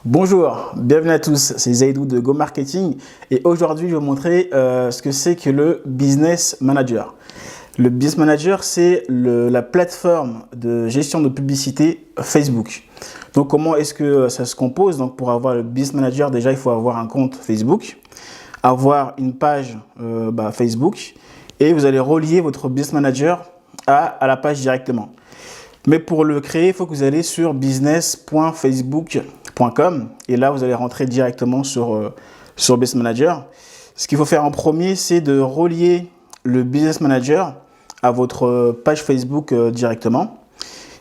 Bonjour, bienvenue à tous, c'est Zaidou de Go Marketing et aujourd'hui je vais vous montrer ce que c'est que le Business Manager. Le Business Manager, c'est la plateforme de gestion de publicité Facebook. Donc comment est-ce que ça se compose? Donc pour avoir le Business Manager, déjà il faut avoir un compte Facebook, avoir une page Facebook et vous allez relier votre Business Manager à la page directement. Mais pour le créer, il faut que vous allez sur business.facebook.com et là, vous allez rentrer directement sur Business Manager. Ce qu'il faut faire en premier, c'est de relier le Business Manager à votre page Facebook directement.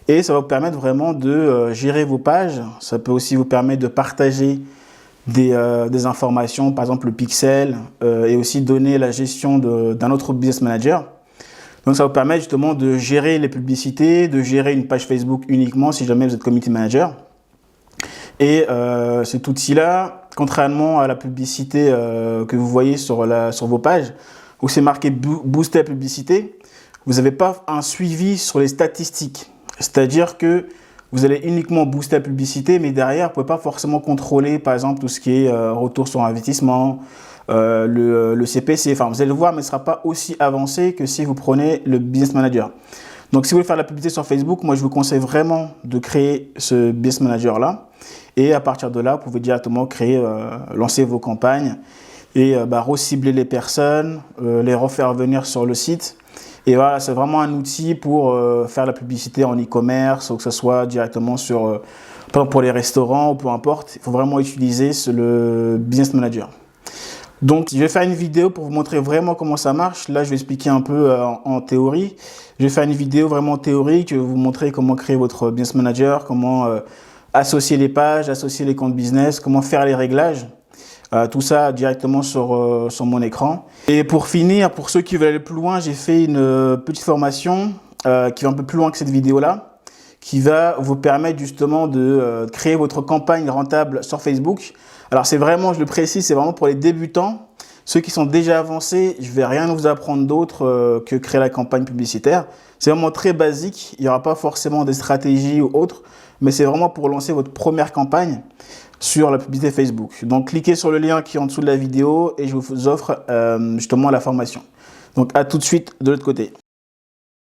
Et ça va vous permettre vraiment de gérer vos pages. Ça peut aussi vous permettre de partager des informations, par exemple le pixel, et aussi donner la gestion d'un autre Business Manager. Donc, ça va vous permettre justement de gérer les publicités, de gérer une page Facebook uniquement si jamais vous êtes Community Manager. Et cet outil-là, contrairement à la publicité que vous voyez sur vos pages, où c'est marqué Booster la publicité, vous n'avez pas un suivi sur les statistiques. C'est-à-dire que vous allez uniquement booster la publicité, mais derrière, vous ne pouvez pas forcément contrôler, par exemple, tout ce qui est retour sur investissement, le CPC, enfin vous allez le voir, mais ce ne sera pas aussi avancé que si vous prenez le Business Manager. Donc si vous voulez faire de la publicité sur Facebook, moi je vous conseille vraiment de créer ce Business Manager là et à partir de là, vous pouvez directement lancer vos campagnes et recibler les personnes, les refaire venir sur le site. Et voilà, c'est vraiment un outil pour faire la publicité en e-commerce ou que ce soit directement sur, par exemple pour les restaurants ou peu importe, il faut vraiment utiliser le Business Manager. Donc, je vais faire une vidéo pour vous montrer vraiment comment ça marche. Là, je vais expliquer un peu en théorie. Je vais faire une vidéo vraiment théorique. Je vais vous montrer comment créer votre Business Manager, comment associer les pages, associer les comptes business, comment faire les réglages. Tout ça directement sur mon écran. Et pour finir, pour ceux qui veulent aller plus loin, j'ai fait une petite formation qui va un peu plus loin que cette vidéo-là, qui va vous permettre justement de créer votre campagne rentable sur Facebook. Alors c'est vraiment, je le précise, c'est vraiment pour les débutants. Ceux qui sont déjà avancés, je ne vais rien vous apprendre d'autre que créer la campagne publicitaire. C'est vraiment très basique, il n'y aura pas forcément des stratégies ou autres, mais c'est vraiment pour lancer votre première campagne sur la publicité Facebook. Donc cliquez sur le lien qui est en dessous de la vidéo et je vous offre justement la formation. Donc à tout de suite de l'autre côté.